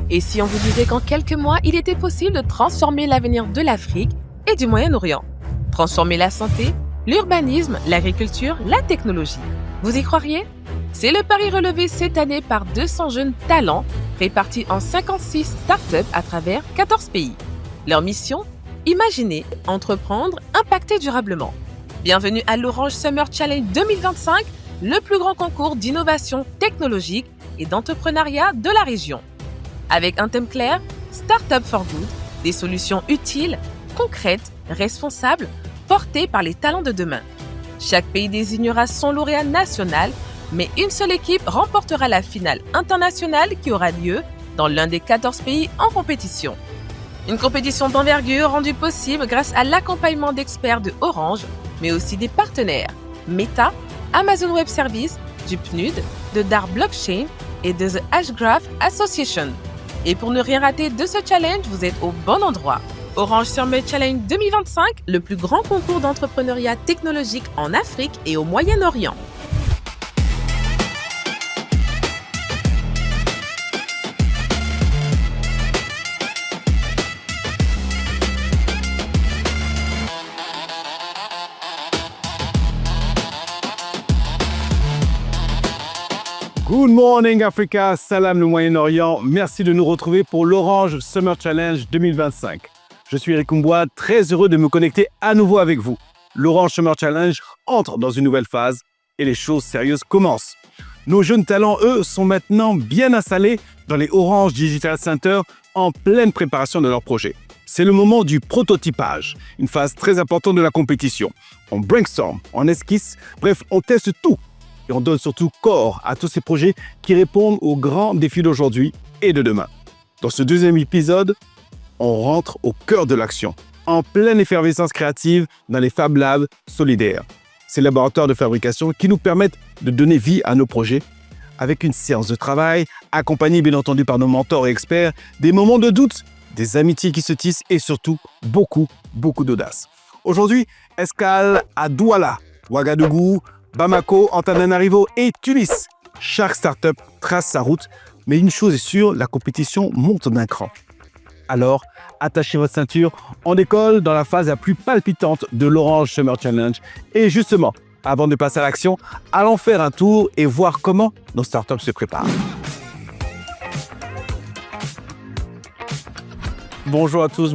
Et si on vous disait qu'en quelques mois, il était possible de transformer l'avenir de l'Afrique et du Moyen-Orient? Transformer la santé, l'urbanisme, l'agriculture, la technologie. Vous y croiriez? C'est le pari relevé cette année par 200 jeunes talents répartis en 56 startups à travers 14 pays. Leur mission? Imaginer, entreprendre, impacter durablement. Bienvenue à l'Orange Summer Challenge 2025, le plus grand concours d'innovation technologique et d'entrepreneuriat de la région. Avec un thème clair, Startup for Good, des solutions utiles, concrètes, responsables, portées par les talents de demain. Chaque pays désignera son lauréat national, mais une seule équipe remportera la finale internationale qui aura lieu dans l'un des 14 pays en compétition. Une compétition d'envergure rendue possible grâce à l'accompagnement d'experts de Orange, mais aussi des partenaires Meta, Amazon Web Services, du PNUD, de DAR Blockchain et de The Hashgraph Association. Et pour ne rien rater de ce challenge, vous êtes au bon endroit. Orange Summer Challenge 2025, le plus grand concours d'entrepreneuriat technologique en Afrique et au Moyen-Orient. Good morning Africa, salam le Moyen-Orient. Merci de nous retrouver pour l'Orange Summer Challenge 2025. Je suis Eric Mboua, très heureux de me connecter à nouveau avec vous. L'Orange Summer Challenge entre dans une nouvelle phase et les choses sérieuses commencent. Nos jeunes talents, eux, sont maintenant bien installés dans les Orange Digital Center en pleine préparation de leur projet. C'est le moment du prototypage, une phase très importante de la compétition. On brainstorm, on esquisse, bref, on teste tout. Et on donne surtout corps à tous ces projets qui répondent aux grands défis d'aujourd'hui et de demain. Dans ce deuxième épisode, on rentre au cœur de l'action, en pleine effervescence créative dans les Fab Labs solidaires. Ces laboratoires de fabrication qui nous permettent de donner vie à nos projets avec une séance de travail, accompagnée bien entendu par nos mentors et experts, des moments de doute, des amitiés qui se tissent et surtout beaucoup d'audace. Aujourd'hui, escale à Douala, Ouagadougou, Bamako, Antananarivo et Tunis. Chaque start-up trace sa route, mais une chose est sûre, la compétition monte d'un cran. Alors, attachez votre ceinture, on décolle dans la phase la plus palpitante de l'Orange Summer Challenge. Et justement, avant de passer à l'action, allons faire un tour et voir comment nos startups se préparent. Bonjour à tous,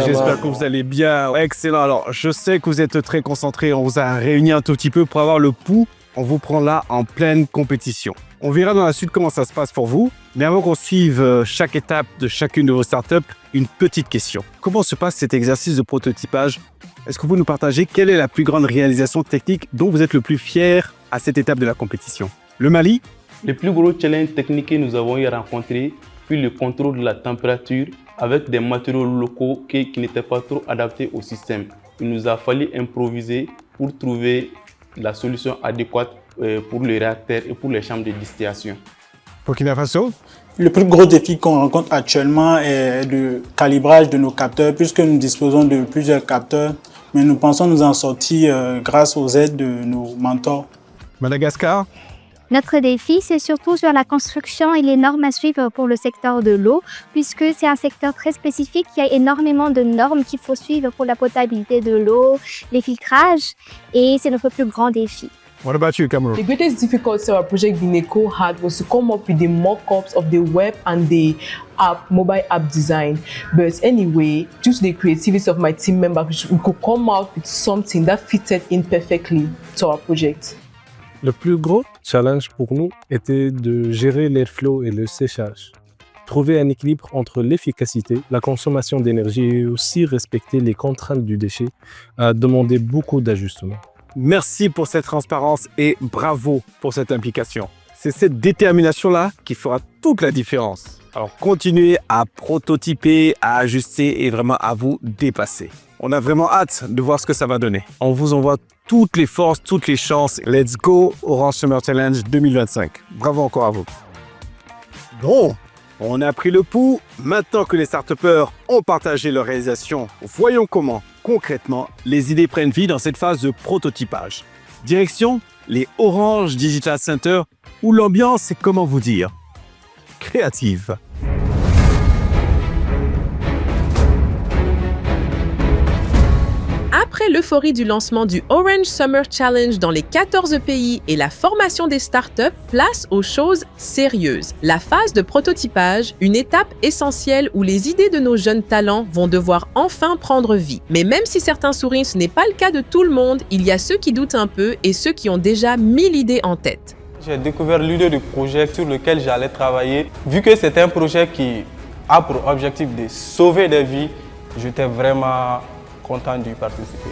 j'espère que vous allez bien. Excellent, alors je sais que vous êtes très concentrés, on vous a réunis un tout petit peu pour avoir le pouls. On vous prend là en pleine compétition. On verra dans la suite comment ça se passe pour vous. Mais avant qu'on suive chaque étape de chacune de vos startups, une petite question. Comment se passe cet exercice de prototypage? Est-ce que vous nous partagez quelle est la plus grande réalisation technique dont vous êtes le plus fier à cette étape de la compétition? Le Mali? Le plus gros challenge technique que nous avons eu à rencontrer fut le contrôle de la température avec des matériaux locaux qui n'étaient pas trop adaptés au système. Il nous a fallu improviser pour trouver la solution adéquate pour les réacteurs et pour les chambres de distillation. Burkina Faso? Le plus gros défi qu'on rencontre actuellement est le calibrage de nos capteurs, puisque nous disposons de plusieurs capteurs, mais nous pensons nous en sortir grâce aux aides de nos mentors. Madagascar? Notre défi, c'est surtout sur la construction et les normes à suivre pour le secteur de l'eau, puisque c'est un secteur très spécifique. Il y a énormément de normes qu'il faut suivre pour la potabilité de l'eau, les filtrages, et c'est notre plus grand défi. What about you, Cameroon? The greatest difficulty our project Bineco had was to come up with the mock-ups of the web and the mobile app design. But anyway, due to the creativity of my team members, we could come out with something that fitted in perfectly to our project. Le plus gros challenge pour nous était de gérer l'airflow et le séchage. Trouver un équilibre entre l'efficacité, la consommation d'énergie et aussi respecter les contraintes du déchet a demandé beaucoup d'ajustements. Merci pour cette transparence et bravo pour cette implication. C'est cette détermination-là qui fera toute la différence. Alors continuez à prototyper, à ajuster et vraiment à vous dépasser. On a vraiment hâte de voir ce que ça va donner. On vous envoie toutes les forces, toutes les chances. Let's go Orange Summer Challenge 2025. Bravo encore à vous. Bon, on a pris le pouls. Maintenant que les start-upers ont partagé leur réalisation, voyons comment, concrètement, les idées prennent vie dans cette phase de prototypage. Direction, les Orange Digital Center, où l'ambiance est, comment vous dire, créative. Après l'euphorie du lancement du Orange Summer Challenge dans les 14 pays et la formation des startups, place aux choses sérieuses. La phase de prototypage, une étape essentielle où les idées de nos jeunes talents vont devoir enfin prendre vie. Mais même si certains sourient, ce n'est pas le cas de tout le monde, il y a ceux qui doutent un peu et ceux qui ont déjà 1000 idées en tête. J'ai découvert l'idée du projet sur lequel j'allais travailler. Vu que c'est un projet qui a pour objectif de sauver des vies, j'étais vraiment content d'y participer.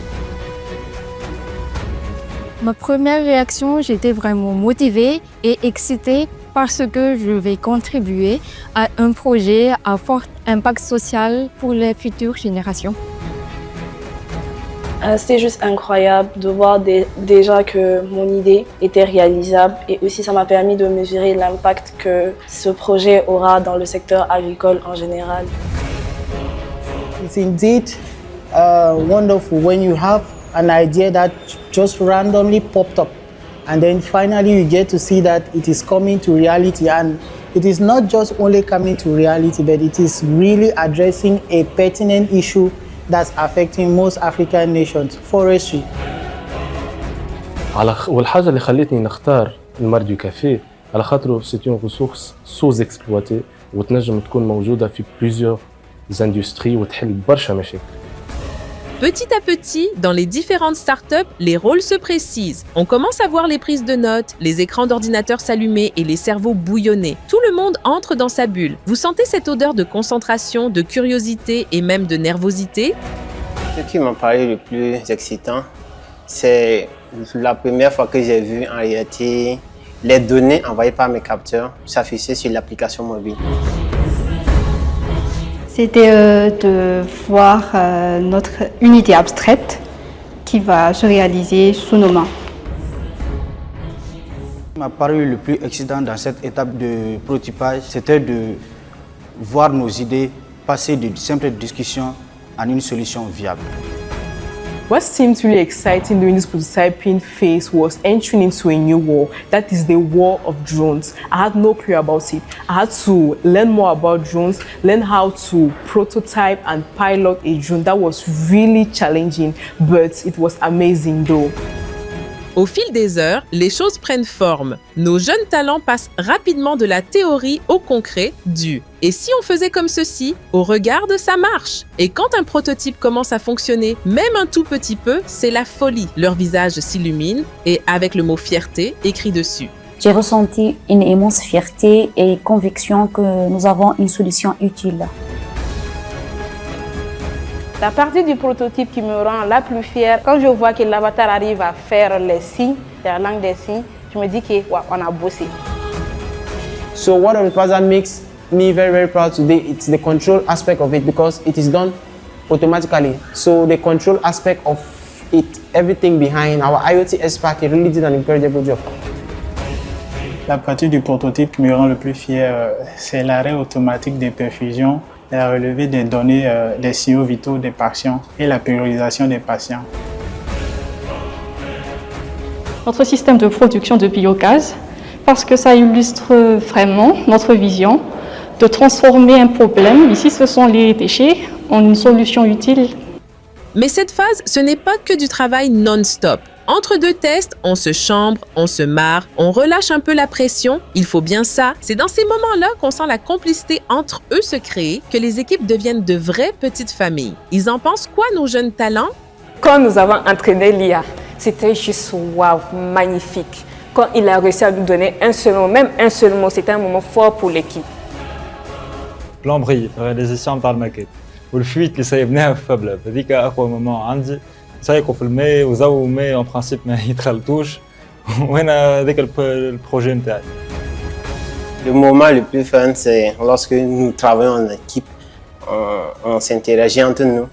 Ma première réaction, j'étais vraiment motivée et excitée parce que je vais contribuer à un projet à fort impact social pour les futures générations. C'était juste incroyable de voir déjà que mon idée était réalisable et aussi ça m'a permis de mesurer l'impact que ce projet aura dans le secteur agricole en général. It's indeed wonderful when you have an idea that just randomly popped up and then finally you get to see that it is coming to reality, and it is not just only coming to reality but it is really addressing a pertinent issue that's affecting most African nations, forestry. والحاجة اللي خلتني نختار المارديو كافيه على خاطره c'est une ressource sous-exploitée وتنجم تكون موجودة في plusieurs industries وتحل برشا مشاكل. Petit à petit, dans les différentes startups, les rôles se précisent. On commence à voir les prises de notes, les écrans d'ordinateur s'allumer et les cerveaux bouillonner. Tout le monde entre dans sa bulle. Vous sentez cette odeur de concentration, de curiosité et même de nervosité? Ce qui m'a paru le plus excitant, c'est la première fois que j'ai vu en réalité les données envoyées par mes capteurs s'afficher sur l'application mobile. C'était de voir notre unité abstraite qui va se réaliser sous nos mains. Ce qui m'a paru le plus excitant dans cette étape de prototypage, c'était de voir nos idées passer d'une simple discussion à une solution viable. What seemed really exciting during this prototyping phase was entering into a new war, that is the war of drones. I had no clue about it. I had to learn more about drones, learn how to prototype and pilot a drone. That was really challenging, but it was amazing though. Au fil des heures, les choses prennent forme. Nos jeunes talents passent rapidement de la théorie au concret du « et si on faisait comme ceci ?» au « regarde, ça marche !» Et quand un prototype commence à fonctionner, même un tout petit peu, c'est la folie. Leur visage s'illumine et avec le mot « fierté » écrit dessus. J'ai ressenti une immense fierté et conviction que nous avons une solution utile. La partie du prototype qui me rend la plus fière, quand je vois que l'avatar arrive à faire les signes, la langue des signes, je me dis qu'on a bossé. So what Plaza makes me very, very proud today, it's the control aspect of it because it is done automatically. So the control aspect of it, everything behind, our IoT expert really did an incredible job. La partie du prototype qui me rend le plus fier, c'est l'arrêt automatique des perfusions, la relevée des données des signaux vitaux des patients et la priorisation des patients. Notre système de production de biogaz, parce que ça illustre vraiment notre vision de transformer un problème, ici ce sont les déchets, en une solution utile. Mais cette phase, ce n'est pas que du travail non-stop. Entre deux tests, on se chambre, on se marre, on relâche un peu la pression. Il faut bien ça. C'est dans ces moments-là qu'on sent la complicité entre eux se créer, que les équipes deviennent de vraies petites familles. Ils en pensent quoi, nos jeunes talents? Quand nous avons entraîné l'IA, c'était juste waouh, magnifique. Quand il a réussi à nous donner un seul mot, même un seul mot, c'était un moment fort pour l'équipe. بلومبري رياليزاسيون تاع الماكيت والفويت اللي سايبناها في فابلاب هذيك اقوى مومون عندي سايقوا في الماء وزاو الماء اون برانسيب ما يتخلطوش وهنا هذاك البروجي نتاعي. Le moment le plus fun, c'est lorsque nous travaillons en équipe, on s'interagit entre nous.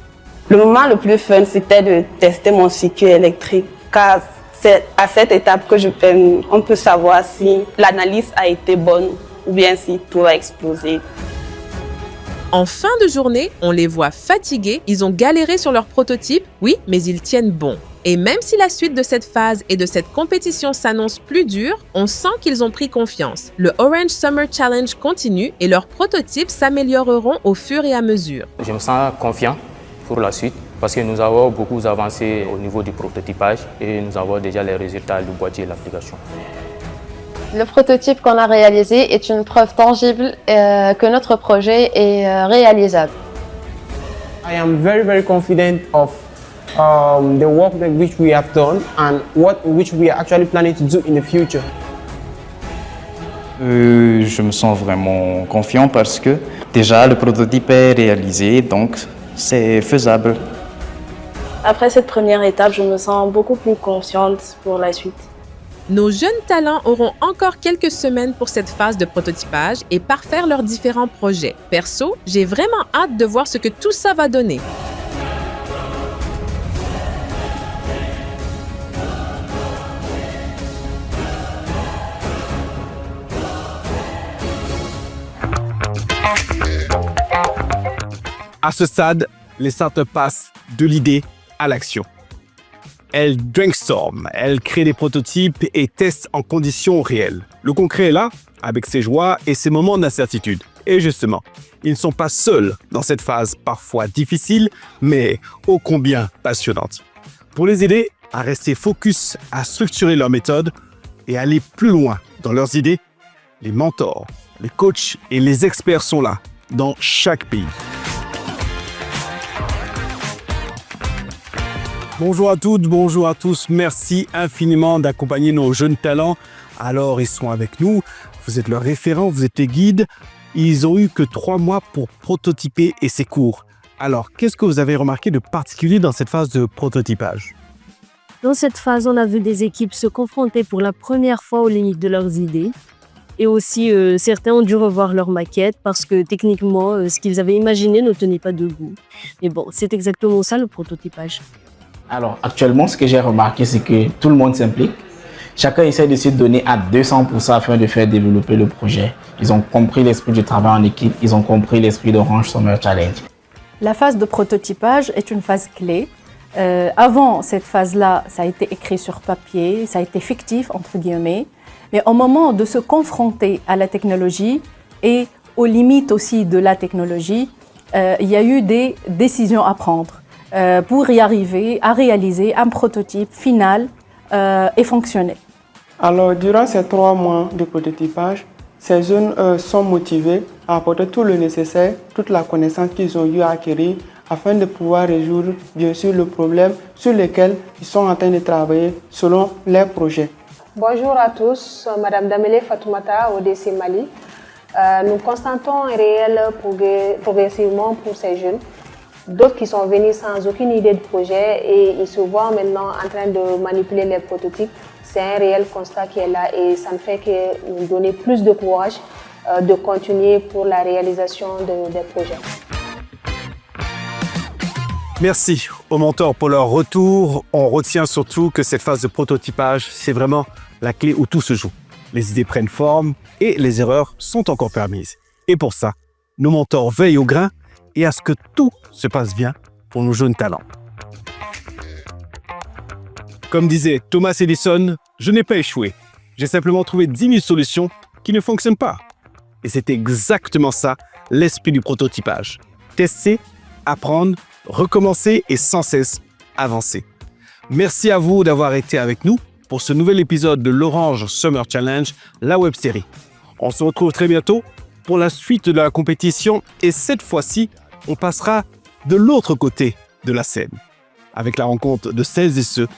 Le moment le plus fun, c'était de tester mon circuit électrique, car c'est à cette étape que on peut savoir si l'analyse a été bonne ou bien si tout a explosé. En fin de journée, on les voit fatigués, ils ont galéré sur leur prototype, oui, mais ils tiennent bon. Et même si la suite de cette phase et de cette compétition s'annonce plus dure, on sent qu'ils ont pris confiance. Le Orange Summer Challenge continue et leurs prototypes s'amélioreront au fur et à mesure. Je me sens confiant pour la suite parce que nous avons beaucoup avancé au niveau du prototypage et nous avons déjà les résultats du boîtier et l'application. Le prototype qu'on a réalisé est une preuve tangible que notre projet est réalisable. I am very confident of the work that which we have done and which we are actually planning to do in the future. Je me sens vraiment confiant parce que déjà le prototype est réalisé, donc c'est faisable. Après cette première étape, je me sens beaucoup plus confiante pour la suite. Nos jeunes talents auront encore quelques semaines pour cette phase de prototypage et parfaire leurs différents projets. Perso, j'ai vraiment hâte de voir ce que tout ça va donner. À ce stade, les startups passent de l'idée à l'action. Elles brainstorment, elles créent des prototypes et testent en conditions réelles. Le concret est là, avec ses joies et ses moments d'incertitude. Et justement, ils ne sont pas seuls dans cette phase parfois difficile, mais ô combien passionnante. Pour les aider à rester focus, à structurer leur méthode et aller plus loin dans leurs idées, les mentors, les coachs et les experts sont là, dans chaque pays. Bonjour à toutes, bonjour à tous. Merci infiniment d'accompagner nos jeunes talents. Alors, ils sont avec nous. Vous êtes leurs référents, vous êtes les guides. Ils ont eu que 3 mois pour prototyper et c'est court. Alors, qu'est-ce que vous avez remarqué de particulier dans cette phase de prototypage? Dans cette phase, on a vu des équipes se confronter pour la première fois aux limites de leurs idées. Et aussi, certains ont dû revoir leur maquette parce que techniquement, ce qu'ils avaient imaginé ne tenait pas debout. Mais bon, c'est exactement ça le prototypage. Alors, actuellement, ce que j'ai remarqué, c'est que tout le monde s'implique. Chacun essaie de se donner à 200% afin de faire développer le projet. Ils ont compris l'esprit du travail en équipe, ils ont compris l'esprit d'Orange Summer Challenge. La phase de prototypage est une phase clé. Avant cette phase-là, ça a été écrit sur papier, ça a été fictif, entre guillemets. Mais au moment de se confronter à la technologie et aux limites aussi de la technologie, il y a eu des décisions à prendre. Pour y arriver à réaliser un prototype final et fonctionnel. Alors, durant ces 3 mois de prototypage, ces jeunes sont motivés à apporter tout le nécessaire, toute la connaissance qu'ils ont eu à acquérir afin de pouvoir résoudre, bien sûr, le problème sur lequel ils sont en train de travailler selon leurs projets. Bonjour à tous, Madame Damele Fatoumata, ODC Mali. Nous constatons un réel progressivement pour ces jeunes. D'autres qui sont venus sans aucune idée de projet et ils se voient maintenant en train de manipuler les prototypes. C'est un réel constat qui est là et ça ne fait que nous donner plus de courage de continuer pour la réalisation des projets. Merci aux mentors pour leur retour. On retient surtout que cette phase de prototypage, c'est vraiment la clé où tout se joue. Les idées prennent forme et les erreurs sont encore permises. Et pour ça, nos mentors veillent au grain et à ce que tout se passe bien pour nos jeunes talents. Comme disait Thomas Edison, je n'ai pas échoué. J'ai simplement trouvé 10 000 solutions qui ne fonctionnent pas. Et c'est exactement ça, l'esprit du prototypage. Tester, apprendre, recommencer et sans cesse avancer. Merci à vous d'avoir été avec nous pour ce nouvel épisode de l'Orange Summer Challenge, la web-série. On se retrouve très bientôt pour la suite de la compétition et cette fois-ci, on passera de l'autre côté de la scène, avec la rencontre de celles et ceux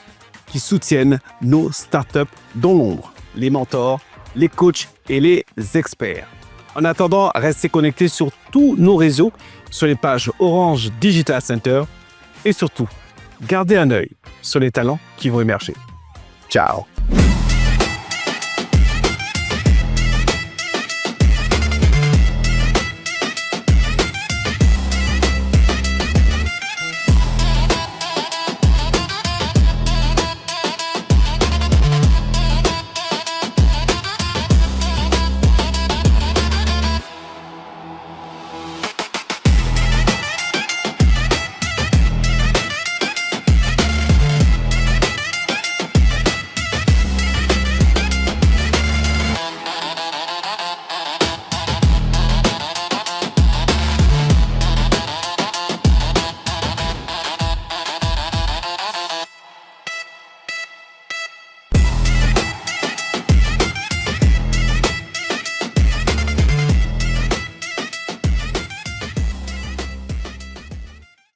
qui soutiennent nos startups dans l'ombre, les mentors, les coachs et les experts. En attendant, restez connectés sur tous nos réseaux, sur les pages Orange Digital Center et surtout, gardez un œil sur les talents qui vont émerger. Ciao!